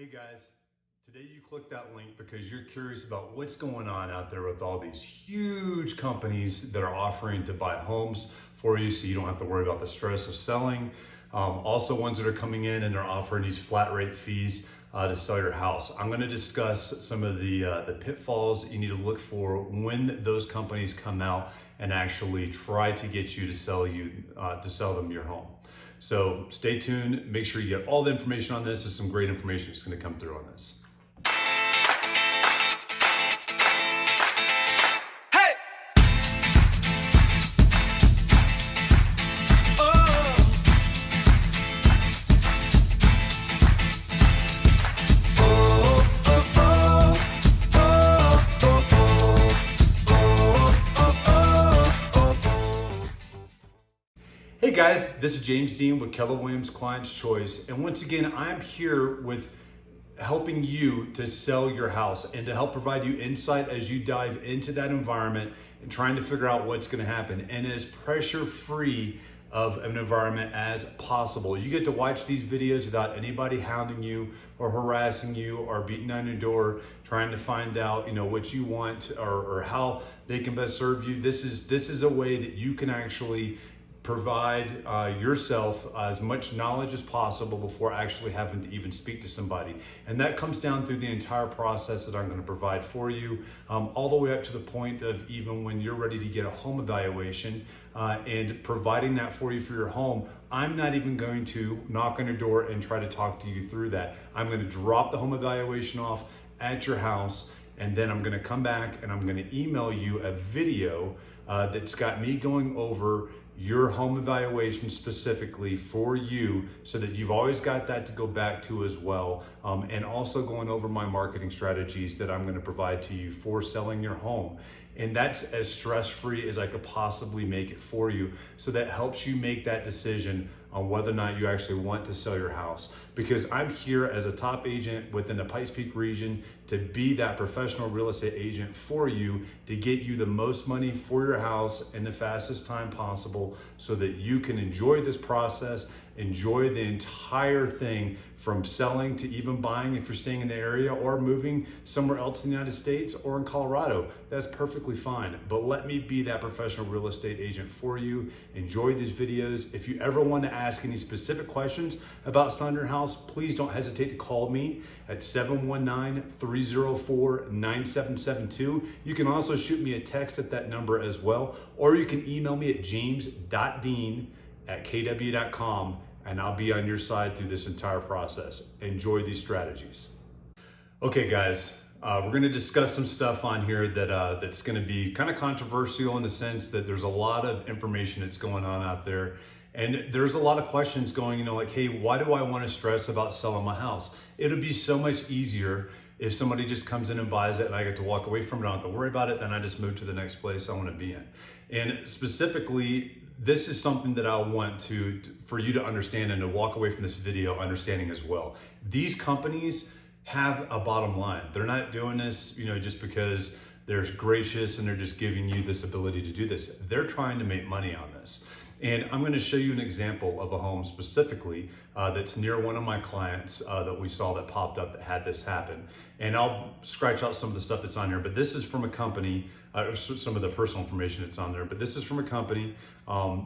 Hey guys, today you clicked that link because you're curious about what's going on out there with all these huge companies that are offering to buy homes for you so you don't have to worry about the stress of selling. Also ones that are coming in and they're offering these flat rate fees to sell your house. I'm going to discuss some of the pitfalls you need to look for when those companies come out and actually try to get you to sell them your home. So stay tuned, make sure you get all the information on this. There's some great information that's going to come through on this. Hey guys, this is James Dean with Keller Williams Client's Choice. And once again, I'm here with helping you to sell your house and to help provide you insight as you dive into that environment and trying to figure out what's going to happen and as pressure-free of an environment as possible. You get to watch these videos without anybody hounding you or harassing you or beating down your door trying to find out, what you want or how they can best serve you. This is a way that you can actually provide yourself as much knowledge as possible before actually having to even speak to somebody. And that comes down through the entire process that I'm going to provide for you, all the way up to the point of even when you're ready to get a home evaluation and providing that for you for your home. I'm not even going to knock on your door and try to talk to you through that. I'm going to drop the home evaluation off at your house, and then I'm going to come back and I'm going to email you a video that's got me going over your home evaluation specifically for you so that you've always got that to go back to as well. And also going over my marketing strategies that I'm going to provide to you for selling your home. And that's as stress-free as I could possibly make it for you. So that helps you make that decision on whether or not you actually want to sell your house. Because I'm here as a top agent within the Pikes Peak region to be that professional real estate agent for you to get you the most money for your house in the fastest time possible so that you can enjoy this process, enjoy the entire thing from selling to even buying if you're staying in the area or moving somewhere else in the United States or in Colorado. That's perfectly fine. But let me be that professional real estate agent for you. Enjoy these videos. If you ever want to ask any specific questions about selling your house, please don't hesitate to call me at 719-304-9772. You can also shoot me a text at that number as well, or you can email me at james.dean@kw.com. and I'll be on your side through this entire process. Enjoy these strategies. Okay guys, we're gonna discuss some stuff on here that's gonna be kind of controversial in the sense that there's a lot of information that's going on out there. And there's a lot of questions going, like, hey, why do I wanna stress about selling my house? It'll be so much easier if somebody just comes in and buys it and I get to walk away from it, I don't have to worry about it, then I just move to the next place I wanna be in. And specifically, this is something that I want for you to understand and to walk away from this video understanding as well. These companies have a bottom line. They're not doing this, just because they're gracious and they're just giving you this ability to do this. They're trying to make money on this. And I'm going to show you an example of a home specifically that's near one of my clients that we saw that popped up that had this happen. And I'll scratch out some of the stuff that's on here, but this is from a company, some of the personal information that's on there, but this is from a company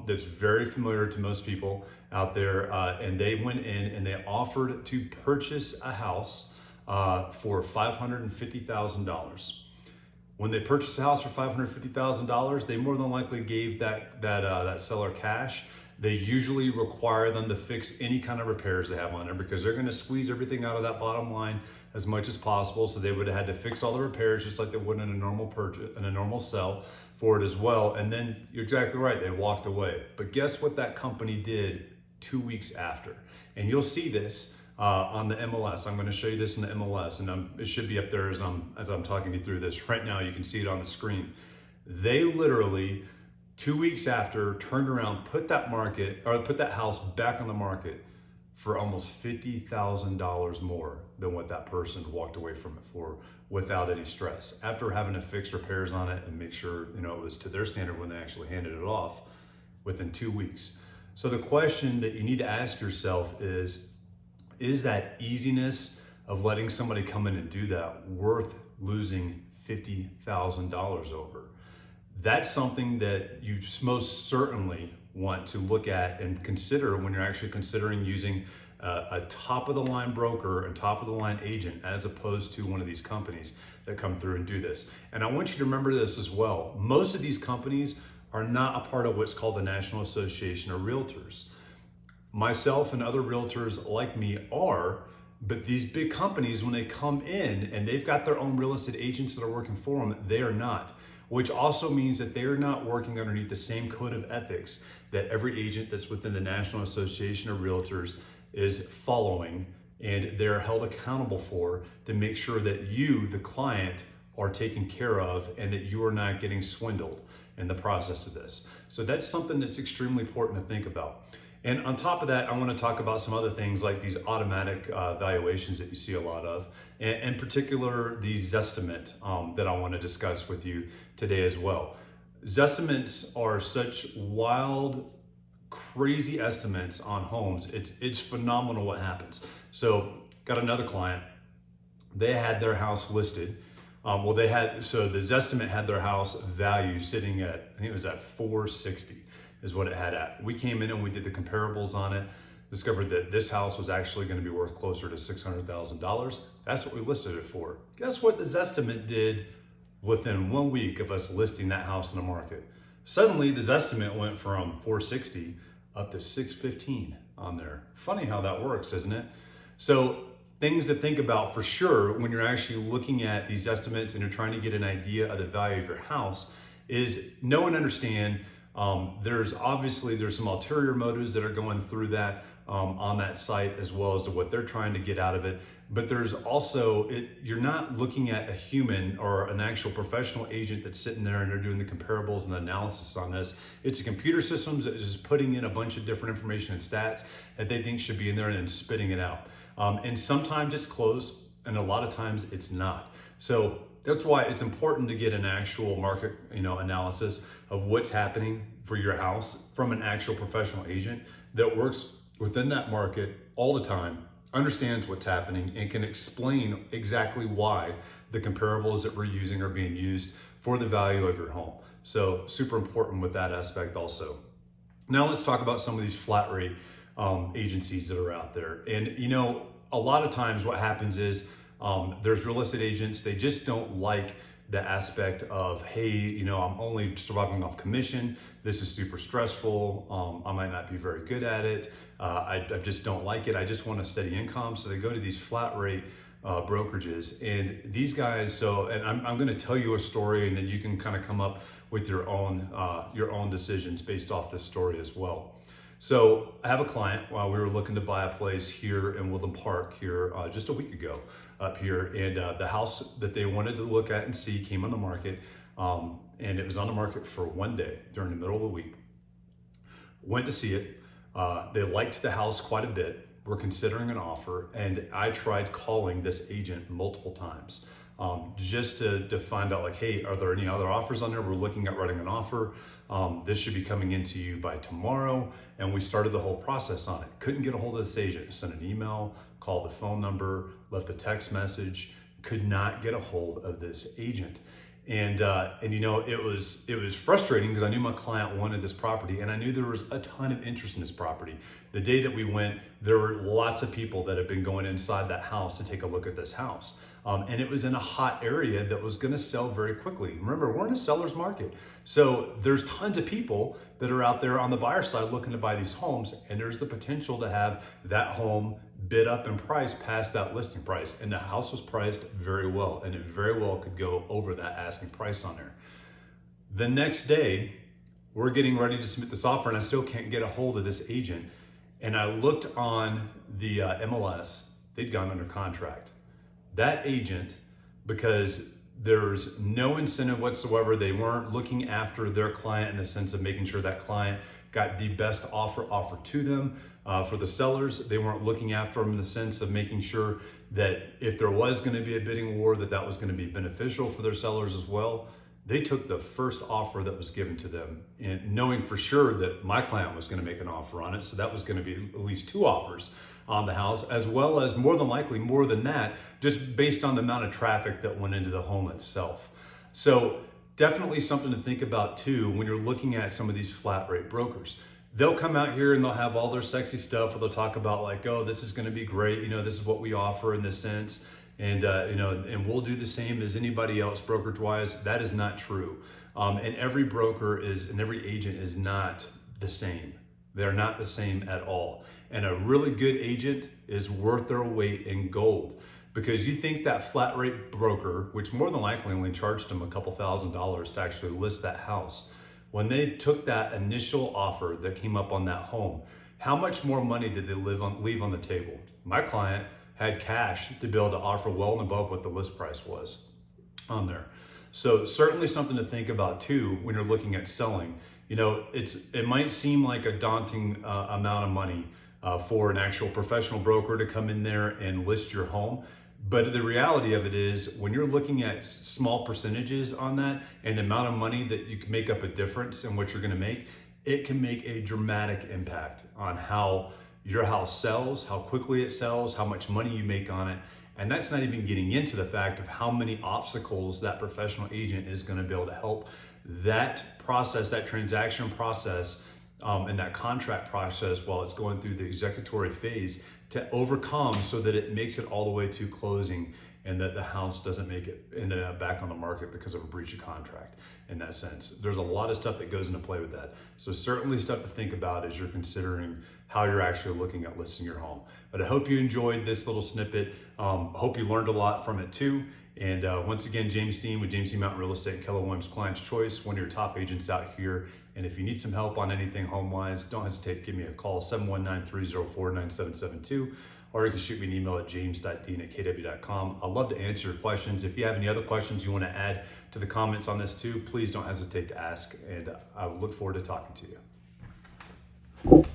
that's very familiar to most people out there. And they went in and they offered to purchase a house for $550,000. When they purchased a house for $550,000, they more than likely gave that seller cash. They usually require them to fix any kind of repairs they have on there because they're going to squeeze everything out of that bottom line as much as possible. So they would have had to fix all the repairs just like they would in a normal purchase, in a normal sell for it as well. And then you're exactly right, they walked away. But guess what that company did 2 weeks after? And you'll see this on the MLS. I'm going to show you this in the MLS, and it should be up there as I'm talking you through this. Right now, you can see it on the screen. They literally 2 weeks after turned around, put that house back on the market for almost $50,000 more than what that person walked away from it for without any stress. After having to fix repairs on it and make sure it was to their standard when they actually handed it off within 2 weeks. So the question that you need to ask yourself is that easiness of letting somebody come in and do that worth losing $50,000 over? That's something that you most certainly want to look at and consider when you're actually considering using a top of the line broker and top of the line agent, as opposed to one of these companies that come through and do this. And I want you to remember this as well. Most of these companies are not a part of what's called the National Association of Realtors. Myself and other realtors like me are, but these big companies, when they come in and they've got their own real estate agents that are working for them, they are not. Which also means that they are not working underneath the same code of ethics that every agent that's within the National Association of Realtors is following, and they're held accountable for, to make sure that you, the client, are taken care of and that you are not getting swindled in the process of this. So that's something that's extremely important to think about. And on top of that, I want to talk about some other things like these automatic valuations that you see a lot of, and in particular, the Zestimate that I want to discuss with you today as well. Zestimates are such wild, crazy estimates on homes. It's phenomenal what happens. So got another client, they had their house listed. So the Zestimate had their house value sitting at, I think it was at 460 is what it had at. We came in and we did the comparables on it, discovered that this house was actually going to be worth closer to $600,000. That's what we listed it for. Guess what the Zestimate did within 1 week of us listing that house in the market? Suddenly the Zestimate went from 460 up to 615 on there. Funny how that works, isn't it? So things to think about for sure when you're actually looking at these estimates and you're trying to get an idea of the value of your house is know and understand there's some ulterior motives that are going through that on that site, as well as to what they're trying to get out of it. But there's also, you're not looking at a human or an actual professional agent that's sitting there and they're doing the comparables and the analysis on this. It's a computer system that is just putting in a bunch of different information and stats that they think should be in there and then spitting it out. And sometimes it's close and a lot of times it's not. So that's why it's important to get an actual market, analysis of what's happening for your house from an actual professional agent that works within that market all the time, understands what's happening, and can explain exactly why the comparables that we're using are being used for the value of your home. So super important with that aspect also. Now let's talk about some of these flat rate agencies that are out there. And a lot of times what happens is there's real estate agents, they just don't like the aspect of, hey, I'm only surviving off commission. This is super stressful. I might not be very good at it. I just don't like it. I just want a steady income. So they go to these flat rate brokerages, and these guys. And I'm going to tell you a story, and then you can kind of come up with your own decisions based off this story as well. So I have a client while we were looking to buy a place here in Woodland Park here just a week ago up here, and the house that they wanted to look at and see came on the market, and it was on the market for 1 day during the middle of the week. Went to see it. They liked the house quite a bit. We're considering an offer, and I tried calling this agent multiple times just to find out, like, hey, are there any other offers on there? We're looking at writing an offer. This should be coming into you by tomorrow. And we started the whole process on it. Couldn't get a hold of this agent. Sent an email, called the phone number, left a text message, could not get a hold of this agent. And it was frustrating because I knew my client wanted this property, and I knew there was a ton of interest in this property. The day that we went, there were lots of people that had been going inside that house to take a look at this house. And it was in a hot area that was going to sell very quickly. Remember, we're in a seller's market. So there's tons of people that are out there on the buyer side looking to buy these homes, and there's the potential to have that home bid up in price past that listing price. And the house was priced very well, and it very well could go over that asking price on there. The next day, we're getting ready to submit this offer, and I still can't get a hold of this agent. And I looked on the MLS, they'd gone under contract. That agent, because there's no incentive whatsoever, they weren't looking after their client in the sense of making sure that client got the best offer offered to them. For the sellers, they weren't looking after them in the sense of making sure that if there was going to be a bidding war, that was going to be beneficial for their sellers as well. They took the first offer that was given to them, and knowing for sure that my client was going to make an offer on it. So that was going to be at least 2 offers on the house, as well as more than likely more than that, just based on the amount of traffic that went into the home itself. So definitely something to think about too when you're looking at some of these flat rate brokers. They'll come out here and they'll have all their sexy stuff, or they'll talk about like, oh, this is going to be great. You know, this is what we offer in this sense. And, you know, and we'll do the same as anybody else brokerage wise. That is not true. And every broker and every agent is not the same. They're not the same at all. And a really good agent is worth their weight in gold, because you think that flat rate broker, which more than likely only charged them a couple $1,000s to actually list that house, when they took that initial offer that came up on that home, how much more money did they leave on the table? My client had cash to be able to offer well and above what the list price was on there. So certainly something to think about too when you're looking at selling. You know, it might seem like a daunting amount of money for an actual professional broker to come in there and list your home. But the reality of it is, when you're looking at small percentages on that and the amount of money that you can make up a difference in what you're going to make, it can make a dramatic impact on how your house sells, how quickly it sells, how much money you make on it. And that's not even getting into the fact of how many obstacles that professional agent is going to be able to help that process, that transaction process, and that contract process while it's going through the executory phase to overcome, so that it makes it all the way to closing, and that the house doesn't make it end up back on the market because of a breach of contract. In that sense, there's a lot of stuff that goes into play with that. So certainly stuff to think about as you're considering how you're actually looking at listing your home. But I hope you enjoyed this little snippet. Hope you learned a lot from it too. And once again, James Dean with James D. Mountain Real Estate, Keller Williams Client's Choice, one of your top agents out here. And if you need some help on anything home-wise, don't hesitate to give me a call, 719-304-9772, or you can shoot me an email at james.dean@kw.com. I'd love to answer your questions. If you have any other questions you want to add to the comments on this too, please don't hesitate to ask, and I look forward to talking to you.